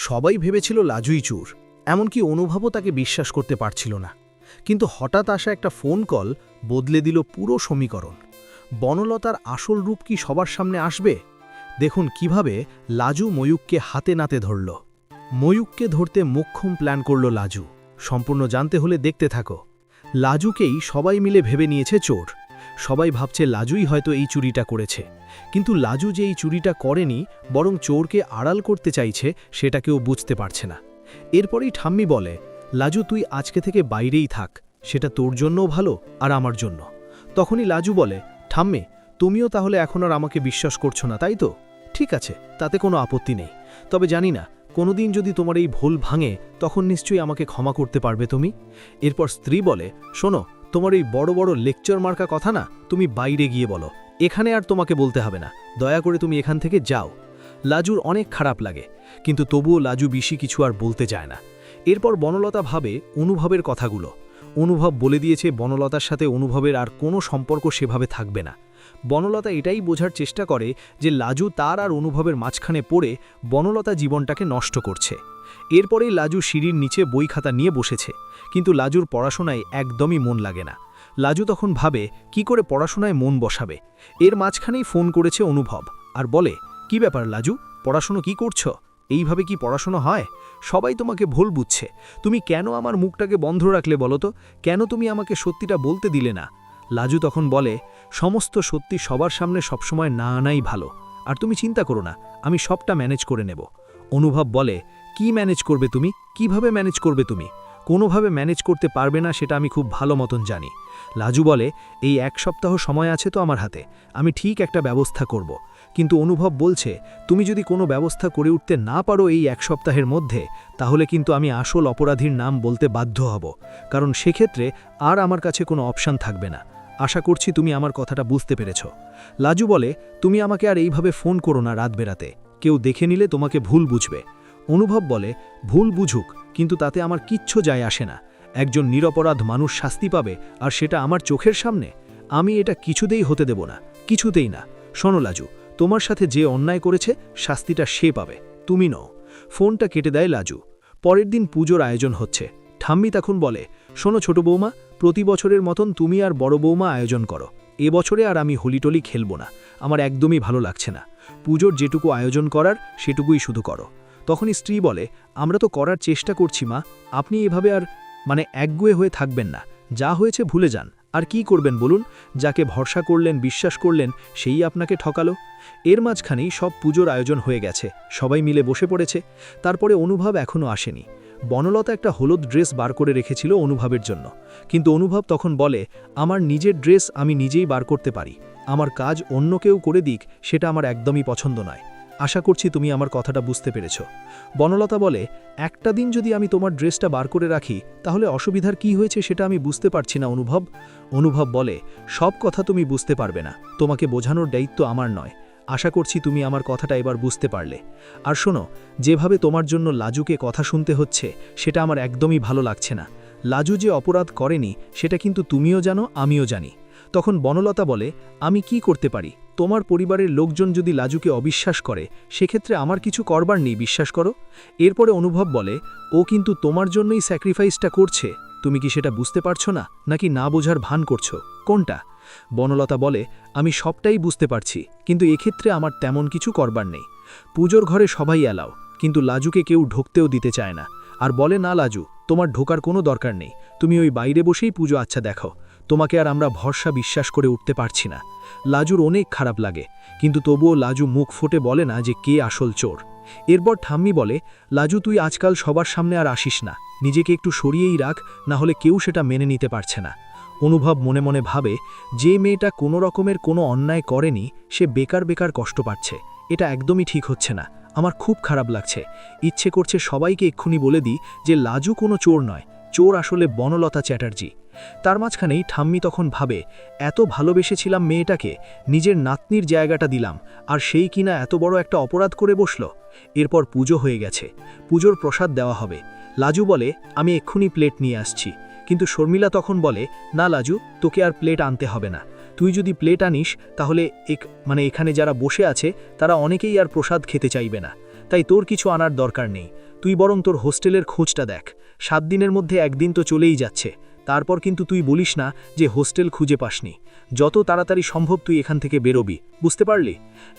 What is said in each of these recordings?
সবাই ভেবেছিল লাজুই চোর, এমনকি অনুভবও তাকে বিশ্বাস করতে পারছিল না। কিন্তু হঠাৎ আসা একটা ফোন কল বদলে দিল পুরো সমীকরণ। বনলতার আসল রূপ কি সবার সামনে আসবে? দেখুন কিভাবে লাজু ময়ূককে হাতে নাতে ধরল। ময়ূককে ধরতে মোক্ষম প্ল্যান করল লাজু। সম্পূর্ণ জানতে হলে দেখতে থাকো। লাজুকেই সবাই মিলে ভেবে নিয়েছে চোর। সবাই ভাবছে লাজুই হয়তো এই চুরিটা করেছে, কিন্তু লাজু যে এই চুরিটা করেনি, বরং চোরকে আড়াল করতে চাইছে, সেটা কেউ বুঝতে পারছে না। এরপরেই ঠাম্মি বলে, লাজু তুই আজকে থেকে বাইরেই থাক, সেটা তোর জন্যও ভালো আর আমার জন্য। তখনই লাজু বলে, ঠাম্মি তুমিও তাহলে এখন আর আমাকে বিশ্বাস করছো না, তাই তো? ঠিক আছে, তাতে কোনো আপত্তি নেই। তবে জানি না কোনোদিন যদি তোমার এই ভুল ভাঙে, তখন নিশ্চয়ই আমাকে ক্ষমা করতে পারবে তুমি। এরপর স্ত্রী বলে, শোনো, তোমার এই বড় বড় লেকচার মার্কা কথা না তুমি বাইরে গিয়ে বলো, এখানে আর তোমাকে বলতে হবে না, দয়া করে তুমি এখান থেকে যাও। লাজুর অনেক খারাপ লাগে, কিন্তু তবুও লাজু বেশি কিছু আর বলতে যায় না। এরপর বনলতা ভাবে অনুভবের কথাগুলো। অনুভব বলে দিয়েছে বনলতার সাথে অনুভবের আর কোনো সম্পর্ক সেভাবে থাকবে না। বনলতা এটাই বোঝার চেষ্টা করে যে লাজু তার আর অনুভবের মাঝখানে পড়ে বনলতা জীবনটাকে নষ্ট করছে। এরপরেই লাজু সিঁড়ির নিচে বই খাতা নিয়ে বসেছে, কিন্তু লাজুর পড়াশোনায় একদমই মন লাগে না। লাজু তখন ভাবে কি করে পড়াশোনায় মন বসাবে। এর মাঝখানেই ফোন করেছে অনুভব আর বলে, কি ব্যাপার লাজু, পড়াশোনা কি করছো? এইভাবে কি পড়াশোনা হয়? সবাই তোমাকে ভুল বুঝছে। তুমি কেন আমার মুখটাকে বন্ধ রাখলে বলো তো? কেন তুমি আমাকে সত্যিটা বলতে দিলে না? লাজু তখন বলে, সমস্ত সত্যি সবার সামনে সবসময় না আনাই ভালো, আর তুমি চিন্তা করো না, আমি সবটা ম্যানেজ করে নেব। অনুভব বলে, কি ম্যানেজ করবে তুমি? কিভাবে ম্যানেজ করবে তুমি? কোনোভাবে ম্যানেজ করতে পারবে না, সেটা আমি খুব ভালো মতন জানি। লাজু বলে, এই 1 সপ্তাহ সময় আছে তো আমার হাতে, আমি ঠিক একটা ব্যবস্থা করব। কিন্তু অনুভব বলছে, তুমি যদি কোনো ব্যবস্থা করে উঠতে না পারো এই 1 সপ্তাহের মধ্যে, তাহলে কিন্তু আমি আসল অপরাধীর নাম বলতে বাধ্য হব, কারণ সেক্ষেত্রে আর আমার কাছে কোনো অপশান থাকবে না। আশা করছি তুমি আমার কথাটা বুঝতে পেরেছ। লাজু বলে, তুমি আমাকে আর এইভাবে ফোন করো না রাত বেরাতে, কেউ দেখে নিলে তোমাকে ভুল বুঝবে। অনুভব বলে, ভুল বুঝুক, কিন্তু তাতে আমার কিচ্ছু যায় আসে না। একজন নিরপরাধ মানুষ শাস্তি পাবে, আর সেটা আমার চোখের সামনে। আমি এটা কিছুতেই হতে দেব না, কিছুতেই না। শোনো লাজু, তোমার সাথে যে অন্যায় করেছে শাস্তিটা সে পাবে, তুমি নও। ফোনটা কেটে দেয় লাজু। পরের দিন পুজোর আয়োজন হচ্ছে। ঠাম্মি তখন বলে, শোনো ছোট বৌমা, প্রতি বছরের মতন তুমি আর বড় বৌমা আয়োজন করো। এবছরে আর আমি হোলিটলি খেলব না, আমার একদমই ভালো লাগছে না। পুজোর যেটুকু আয়োজন করার সেটুকুই শুধু করো। তখনই স্ত্রী বলে, আমরা তো করার চেষ্টা করছি মা, আপনি এভাবে আর একগুঁয়ে হয়ে থাকবেন না। যা হয়েছে ভুলে যান, আর কি করবেন বলুন? যাকে ভরসা করলেন, বিশ্বাস করলেন, সেই আপনাকে ঠকালো। এর মাঝখানেই সব পুজোর আয়োজন হয়ে গেছে, সবাই মিলে বসে পড়েছে। তারপরে অনুভব এখনও আসেনি। বনলতা একটা হলুদ ড্রেস বার করে রেখেছিল অনুভবের জন্য, কিন্তু অনুভব তখন বলে, আমার নিজের ড্রেস আমি নিজেই বার করতে পারি, আমার কাজ অন্য কেউ করে দিক সেটা আমার একদমই পছন্দ নয়। আশা করছি তুমি আমার কথাটা বুঝতে পেরেছ। বনলতা বলে, একটা দিন যদি আমি তোমার ড্রেসটা বার করে রাখি, তাহলে অসুবিধার কি হয়েছে সেটা আমি বুঝতে পারছি না অনুভব। অনুভব বলে, সব কথা তুমি বুঝতে পারবে না, তোমাকে বোঝানোর দায়িত্ব আমার নয়। আশা করছি তুমি আমার কথাটা এবার বুঝতে পারলে। আর শোনো, যেভাবে তোমার জন্য লাজুকে কথা শুনতে হচ্ছে, সেটা আমার একদমই ভালো লাগছে না। লাজু যে অপরাধ করেনি সেটা কিন্তু তুমিও জানো, আমিও জানি। তখন বনলতা বলে, আমি কি করতে পারি? তোমার পরিবারের লোকজন যদি লাজুকে অবিশ্বাস করে, সেক্ষেত্রে আমার কিছু করবার নেই, বিশ্বাস করো। এরপরে অনুভব বলে, ও কিন্তু তোমার জন্যই স্যাক্রিফাইসটা করছে, তুমি কি সেটা বুঝতে পারছো না, নাকি না বোঝার ভান করছো? কোনটা? বনলতা বলে, আমি সবটাই বুঝতে পারছি, কিন্তু এক্ষেত্রে আমার তেমন কিছু করবার নেই। পুজোর ঘরে সবাই এলাও, কিন্তু লাজুকে কেউ ঢুকতেও দিতে চায় না, আর বলে, না লাজু, তোমার ঢোকার কোনো দরকার নেই, তুমি ওই বাইরে বসেই পুজো আচ্ছা দেখো, তোমাকে আর আমরা ভরসা বিশ্বাস করে উঠতে পারছি না। লাজুর অনেক খারাপ লাগে, কিন্তু তবুও লাজু মুখ ফুটে বলে না যে কে আসল চোর। এরপর ঠাম্মি বলে, লাজু তুই আজকাল সবার সামনে আর আসিস না, নিজেকে একটু সরিয়েই রাখ, না হলে কেউ সেটা মেনে নিতে পারছে না। অনুভব মনে মনে ভাবে, যে মেয়েটা কোনো রকমের কোনো অন্যায় করেনি, সে বেকার বেকার কষ্ট পাচ্ছে, এটা একদমই ঠিক হচ্ছে না, আমার খুব খারাপ লাগছে। ইচ্ছে করছে সবাইকে এক্ষুনি বলে দিই যে লাজু কোনো চোর নয়, চোর আসলে বনলতা চ্যাটার্জি। তার মাঝখানেই ঠাম্মি তখন ভাবে, এত ভালোবেসেছিলাম মেয়েটাকে, নিজের নাতনির জায়গাটা দিলাম, আর সেই কিনা এত বড় একটা অপরাধ করে বসল। এরপর পুজো হয়ে গেছে, পুজোর প্রসাদ দেওয়া হবে। লাজু বলে, আমি এক্ষুনি প্লেট নিয়ে আসছি, কিন্তু শর্মিলা তখন বলে, না লাজু, তোকে আর প্লেট আনতে হবে না, তুই যদি প্লেট আনিস তাহলে এখানে যারা বসে আছে তারা অনেকেই আর প্রসাদ খেতে চাইবে না, তাই তোর কিছু আনার দরকার নেই। তুই বরং তোর হোস্টেলের খোঁজটা দেখ। 7 দিনের মধ্যে একদিন তো চলেই যাচ্ছে, তারপর কিন্তু তুই বলিস না যে হোস্টেল খুঁজে পাসনি। যত তাড়াতাড়ি সম্ভব তুই এখান থেকে বেরোবি, বুঝতে পারলি?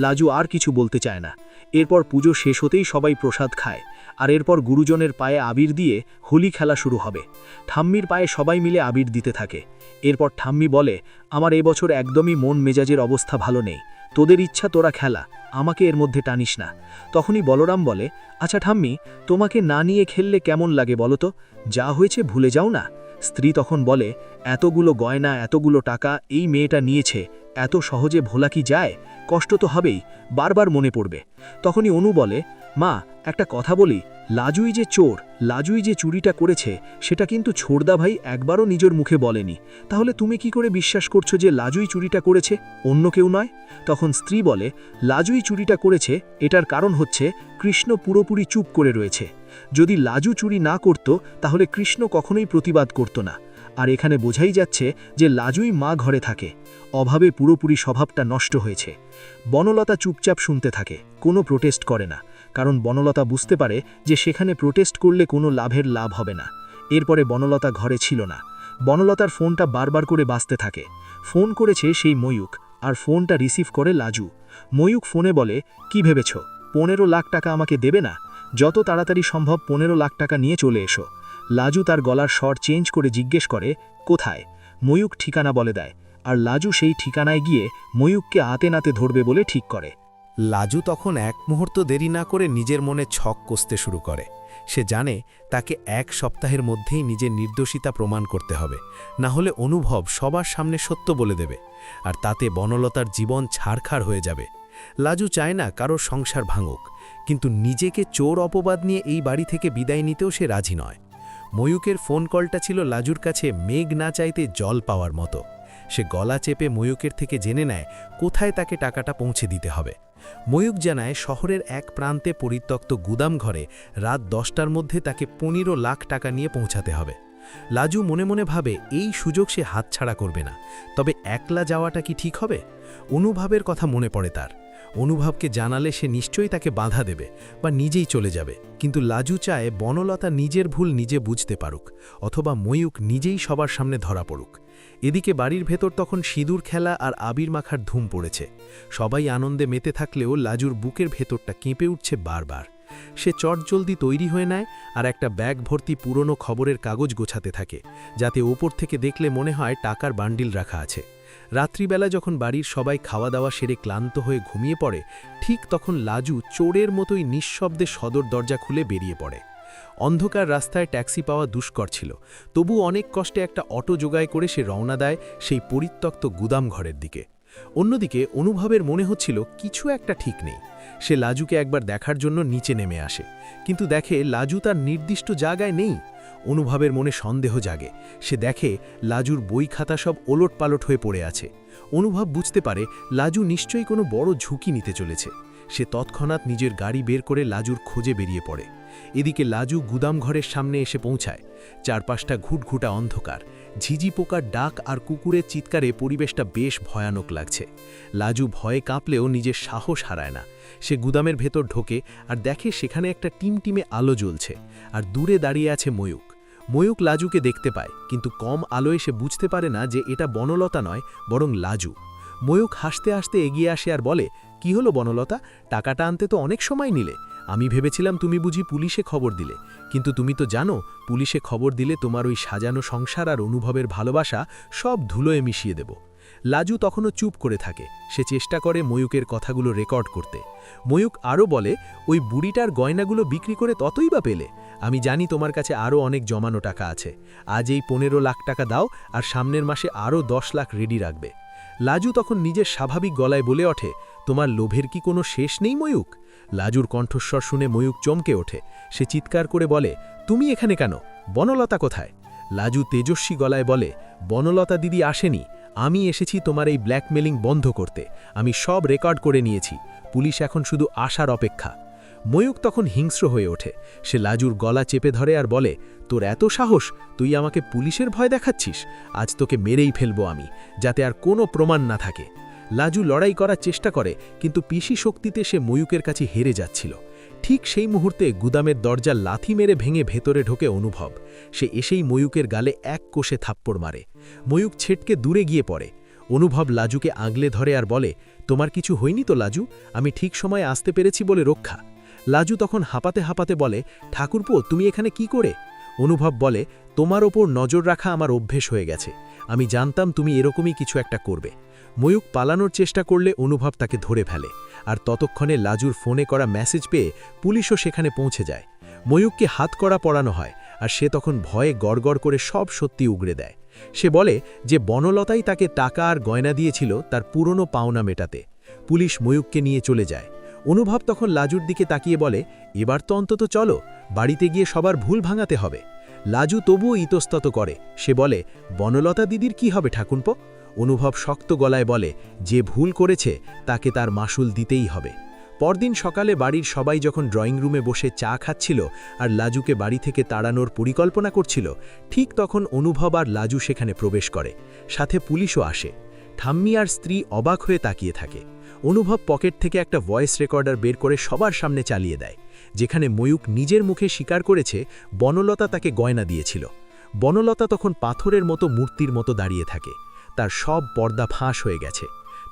লাজু আর কিছু বলতে চায় না। এরপর পুজো শেষ হতেই সবাই প্রসাদ খায়, আর এরপর গুরুজনের পায়ে আবির দিয়ে হোলি খেলা শুরু হবে। ঠাম্মির পায়ে সবাই মিলে আবির দিতে থাকে। এরপর ঠাম্মি বলে, আমার এবছর একদমই মন মেজাজের অবস্থা ভালো নেই, তোদের ইচ্ছা তোরা খেলা, আমাকে এর মধ্যে টানিস না। তখনই বলরাম বলে, আচ্ছা ঠাম্মি, তোমাকে না নিয়ে খেললে কেমন লাগে বলো তো? যা হয়েছে ভুলে যাও না। স্ত্রী তখন বলে, এতগুলো গয়না, এতগুলো টাকা এই মেয়েটা নিয়েছে, এত সহজে ভোলা কি যায়? কষ্ট তো হবেই, বারবার মনে পড়বে। তখনই অনু বলে, মা একটা কথা বলি, লাজুই যে চোর, লাজুই যে চুরিটা করেছে, সেটা কিন্তু ছোড়দা ভাই একবারও নিজের মুখে বলেনি। তাহলে তুমি কি করে বিশ্বাস করছো যে লাজুই চুরিটা করেছে, অন্য কেউ নয়? তখন স্ত্রী বলে, লাজুই চুরিটা করেছে, এটার কারণ হচ্ছে কৃষ্ণ পুরোপুরি চুপ করে রয়েছে। যদি লাজু চুরি না করত তাহলে কৃষ্ণ কখনোই প্রতিবাদ করত না। আর এখানে বোঝাই যাচ্ছে যে লাজুই মা ঘরে থাকে, অভাবে পুরোপুরি স্বভাবটা নষ্ট হয়েছে। বনলতা চুপচাপ শুনতে থাকে, কোনো প্রোটেস্ট করে না, কারণ বনলতা বুঝতে পারে যে সেখানে প্রোটেস্ট করলে কোনো লাভ হবে না। এরপরে বনলতা ঘরে ছিল না। বনলতার ফোনটা বারবার করে বাজতে থাকে। ফোন করেছে সেই ময়ূক, আর ফোনটা রিসিভ করে লাজু। ময়ূক ফোনে বলে, কি ভেবেছ 15 লাখ টাকা আমাকে দেবে না? যত তাড়াতাড়ি সম্ভব 15 লাখ টাকা নিয়ে চলে এসো। লাজু তার গলার স্বর চেঞ্জ করে জিজ্ঞেস করে, কোথায়? ময়ূক ঠিকানা বলে দেয়, আর লাজু সেই ঠিকানায় গিয়ে ময়ূককে আতে নাতে ধরবে বলে ঠিক করে। লাজু তখন এক মুহূর্ত দেরি না করে নিজের মনে ছক কষতে শুরু করে। সে জানে তাকে 1 সপ্তাহের মধ্যেই নিজের নির্দোষিতা প্রমাণ করতে হবে, না হলে অনুভব সবার সামনে সত্য বলে দেবে, আর তাতে বনলতার জীবন ছারখার হয়ে যাবে। লাজু চায় না কারোর সংসার ভাঙুক, কিন্তু নিজেকে চোর অপবাদ নিয়ে এই বাড়ি থেকে বিদায় নিতেও সে রাজি নয়। ময়ূকের ফোন কলটা ছিল লাজুর কাছে মেঘ না চাইতে জল পাওয়ার মতো। সে গলা চেপে ময়ূকের থেকে জেনে নেয় কোথায় তাকে টাকাটা পৌঁছে দিতে হবে। ময়ূক জানায় শহরের এক প্রান্তে পরিত্যক্ত গুদাম ঘরে রাত 10টার মধ্যে তাকে 15 লাখ টাকা নিয়ে পৌঁছাতে হবে। লাজু মনে মনে ভাবে এই সুযোগ সে হাতছাড়া করবে না, তবে একলা যাওয়াটা কি ঠিক হবে? অনুভবের কথা মনে পড়ে তার। অনুভবকে জানালে সে নিশ্চয়ই তাকে বাধা দেবে বা নিজেই চলে যাবে, কিন্তু লাজু চায় বনলতা নিজের ভুল নিজে বুঝতে পারুক, অথবা ময়ূক নিজেই সবার সামনে ধরা পড়ুক। এদিকে বাড়ির ভেতর তখন সিঁদুর খেলা আর আবির মাখার ধুম পড়েছে। সবাই আনন্দে মেতে থাকলেও লাজুর বুকের ভেতরটা কেঁপে উঠছে বারবার। সে চটজলদি তৈরি হয়ে নেয় আর একটা ব্যাগ ভর্তি পুরনো খবরের কাগজ গোছাতে থাকে, যাতে ওপর থেকে দেখলে মনে হয় টাকার বান্ডিল রাখা আছে। রাত্রিবেলা যখন বাড়ির সবাই খাওয়া দাওয়া সেরে ক্লান্ত হয়ে ঘুমিয়ে পড়ে, ঠিক তখন লাজু চোরের মতোই নিঃশব্দে সদর দরজা খুলে বেরিয়ে পড়ে। অন্ধকার রাস্তায় ট্যাক্সি পাওয়া দুষ্কর ছিল, তবু অনেক কষ্টে একটা অটো জোগাড় করে সে রওনা দেয় সেই পরিত্যক্ত গুদাম ঘরের দিকে। অন্যদিকে অনুভবের মনে হচ্ছিল কিছু একটা ঠিক নেই। সে লাজুকে একবার দেখার জন্য নিচে নেমে আসে, কিন্তু দেখে লাজু তার নির্দিষ্ট জায়গায় নেই। অনুভবের মনে সন্দেহ জাগে। সে দেখে লাজুর বই খাতা সব ওলটপালট হয়ে পড়ে আছে। অনুভব বুঝতে পারে লাজু নিশ্চয়ই কোনো বড় ঝুঁকি নিতে চলেছে। সে তৎক্ষণাৎ নিজের গাড়ি বের করে লাজুর খোঁজে বেরিয়ে পড়ে। এদিকে লাজু গুদাম ঘরের সামনে এসে পৌঁছায়। চারপাশটা ঘুটঘুটা অন্ধকার, ঝিঝি পোকার ডাক আর কুকুরের চিৎকারে পরিবেশটা বেশ ভয়ানক লাগছে। লাজু ভয়ে কাঁপলেও নিজের সাহস হারায় না। সে গুদামের ভেতর ঢোকে আর দেখে সেখানে একটা টিমটিমে আলো জ্বলছে, আর দূরে দাঁড়িয়ে আছে ময়ূক। ময়ূক লাজুকে দেখতে পায়, কিন্তু কম আলোয় সে বুঝতে পারে না যে এটা বনলতা নয়, বরং লাজু। ময়ূক হাসতে হাসতে এগিয়ে আসে আর বলে, কি হলো বনলতা, টাকাটা আনতে তো অনেক সময় নিলে। আমি ভেবেছিলাম তুমি বুঝি পুলিশে খবর দিলে, কিন্তু তুমি তো জানো পুলিশে খবর দিলে তোমার ওই সাজানো সংসার আর অনুভবের ভালোবাসা সব ধুলোয় মিশিয়ে দেব। লাজু তখনও চুপ করে থাকে। সে চেষ্টা করে ময়ূকের কথাগুলো রেকর্ড করতে। ময়ূক আরও বলে, ওই বুড়িটার গয়নাগুলো বিক্রি করে ততই বা পেলে। আমি জানি তোমার কাছে আরও অনেক জমানো টাকা আছে। আজ এই 15 লাখ টাকা দাও, আর সামনের মাসে আরও 10 লাখ রেডি রাখবে। লাজু তখন নিজের স্বাভাবিক গলায় বলে ওঠে, তোমার লোভের কি কোনো শেষ নেই ময়ূক? লাজুর কণ্ঠস্বর শুনে ময়ূক চমকে ওঠে। সে চিৎকার করে বলে, তুমি এখানে কেন? বনলতা কোথায়? লাজু তেজস্বী গলায় বলে, বনলতা দিদি আসেনি, আমি এসেছি তোমার এই ব্ল্যাকমেলিং বন্ধ করতে। আমি সব রেকর্ড করে নিয়েছি, পুলিশ এখন শুধু আসার অপেক্ষা। ময়ূক তখন হিংস্র হয়ে ওঠে। সে লাজুর গলা চেপে ধরে আর বলে, তোর এত সাহস, তুই আমাকে পুলিশের ভয় দেখাচ্ছিস? আজ তোকে মেরেই ফেলবো আমি, যাতে আর কোনো প্রমাণ না থাকে। লাজু লড়াই করার চেষ্টা করে, কিন্তু পিসি শক্তিতে সে ময়ূকের কাছে হেরে যাচ্ছিল। ঠিক সেই মুহূর্তে গুদামের দরজা লাথি মেরে ভেঙে ভেতরে ঢোকে অনুভব। সে এসেই ময়ূকের গালে এক কোষে থাপ্পড় মারে। ময়ূক ছেটকে দূরে গিয়ে পড়ে। অনুভব লাজুকে আগলে ধরে আর বলে, তোমার কিছু হয়নি তো লাজু? আমি ঠিক সময়ে আসতে পেরেছি বলে রক্ষা। লাজু তখন হাঁপাতে হাঁপাতে বলে, ঠাকুরপো তুমি এখানে কি করে? অনুভব বলে, তোমার ওপর নজর রাখা আমার অভ্যেস হয়ে গেছে। আমি জানতাম তুমি এরকমই কিছু একটা করবে। ময়ূক পালানোর চেষ্টা করলে অনুভব তাকে ধরে ফেলে, আর ততক্ষণে লাজুর ফোনে করা মেসেজ পেয়ে পুলিশও সেখানে পৌঁছে যায়। ময়ূককে হাতকড়া পরানো হয়, আর সে তখন ভয়ে গড়গড় করে সব সত্যি উগড়ে দেয়। সে বলে যে বনলতাই তাকে টাকা আর গয়না দিয়েছিল তার পুরনো পাওনা মেটাতে। পুলিশ ময়ূককে নিয়ে চলে যায়। অনুভব তখন লাজুর দিকে তাকিয়ে বলে, এবার তো অন্তত চলো, বাড়িতে গিয়ে সবার ভুল ভাঙাতে হবে। লাজু তবুও ইতস্তত করে। সে বলে, বনলতা দিদির কি হবে ঠাকুরপো? অনুভব শক্ত গলায় বলে, যে ভুল করেছে তাকে তার মাসুল দিতেই হবে। পরদিন সকালে বাড়ির সবাই যখন ড্রয়িং রুমে বসে চা খাচ্ছিল আর লাজুকে বাড়ি থেকে তাড়ানোর পরিকল্পনা করছিল, ঠিক তখন অনুভব আর লাজু সেখানে প্রবেশ করে। সাথে পুলিশও আসে। ঠাম্মি আর স্ত্রী অবাক হয়ে তাকিয়ে থাকে। অনুভব পকেট থেকে একটা ভয়েস রেকর্ডার বের করে সবার সামনে চালিয়ে দেয়, যেখানে ময়ূক নিজের মুখে স্বীকার করেছে বনলতা তাকে গয়না দিয়েছিল। বনলতা তখন পাথরের মতো মূর্তির মতো দাঁড়িয়ে থাকে। তার সব পর্দা ফাঁস হয়ে গেছে।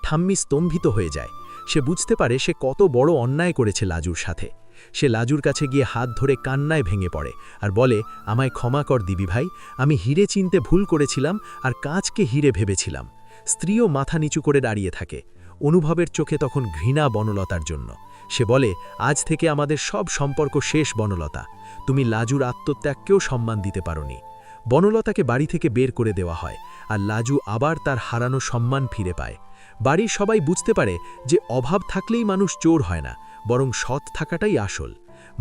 ঠাম্মি স্তম্ভিত হয়ে যায়। সে বুঝতে পারে সে কত বড় অন্যায় করেছে লাজুর সাথে। সে লাজুর কাছে গিয়ে হাত ধরে কান্নায় ভেঙে পড়ে আর বলে, আমায় ক্ষমা কর দিবি ভাই, আমি হিরে চিনতে ভুল করেছিলাম আর কাঁচকে হিরে ভেবেছিলাম। স্ত্রীও মাথা নিচু করে দাঁড়িয়ে থাকে। অনুভবের চোখে তখন ঘৃণা বনলতার জন্য। সে বলে, আজ থেকে আমাদের সব সম্পর্ক শেষ বনলতা। তুমি লাজুর আত্মত্যাগকেও সম্মান দিতে পারোনি। বনলতাকে বাড়ি থেকে বের করে দেওয়া হয়, আর লাজু আবার তার হারানো সম্মান ফিরে পায়। বাড়ির সবাই বুঝতে পারে যে অভাব থাকলেই মানুষ চোর হয় না, বরং সৎ থাকাটাই আসল।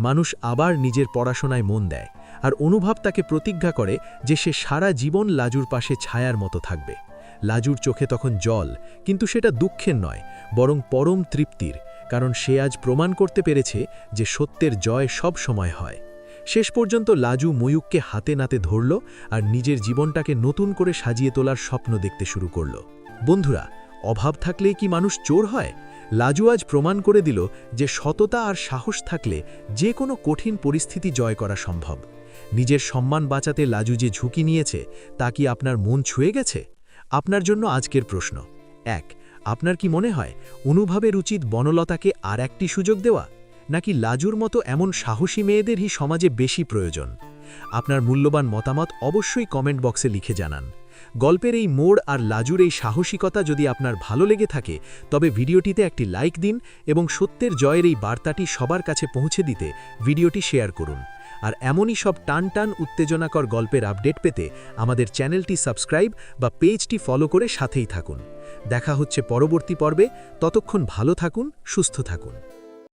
মানুষ আবার নিজের পড়াশোনায় মন দেয়, আর অনুভব তাকে প্রতিজ্ঞা করে যে সে সারা জীবন লাজুর পাশে ছায়ার মতো থাকবে। লাজুর চোখে তখন জল, কিন্তু সেটা দুঃখের নয়, বরং পরম তৃপ্তির, কারণ সে আজ প্রমাণ করতে পেরেছে যে সত্যের জয় সব সময় হয়। শেষ পর্যন্ত লাজু ময়ূককে হাতে নাতে ধরল আর নিজের জীবনটাকে নতুন করে সাজিয়ে তোলার স্বপ্ন দেখতে শুরু করল। বন্ধুরা, অভাব থাকলেই কি মানুষ চোর হয়? লাজু আজ প্রমাণ করে দিল যে সততা আর সাহস থাকলে যে কোনো কঠিন পরিস্থিতি জয় করা সম্ভব। নিজের সম্মান বাঁচাতে লাজু যে ঝুঁকি নিয়েছে, তা কি আপনার মন ছুঁয়ে গেছে? আপনার জন্য আজকের প্রশ্ন 1, আপনার কি মনে হয় অনুভবের উচিত বনলতাকে আর একটি সুযোগ দেওয়া, নাকি লাজুর মতো এমন সাহসী মেয়েদেরই সমাজে বেশি প্রয়োজন? আপনার মূল্যবান মতামত অবশ্যই কমেন্ট বক্সে লিখে জানান। গল্পের এই মোড় আর লাজুর এই সাহসিকতা যদি আপনার ভালো লেগে থাকে, তবে ভিডিওটিতে একটি লাইক দিন এবং সত্যের জয়ের এই বার্তাটি সবার কাছে পৌঁছে দিতে ভিডিওটি শেয়ার করুন। আর এমনই সব টান টান উত্তেজনাকর গল্পের আপডেট পেতে আমাদের চ্যানেলটি সাবস্ক্রাইব বা পেজটি ফলো করে সাথেই থাকুন। দেখা হচ্ছে পরবর্তী পর্বে। ততক্ষণ ভালো থাকুন, সুস্থ থাকুন।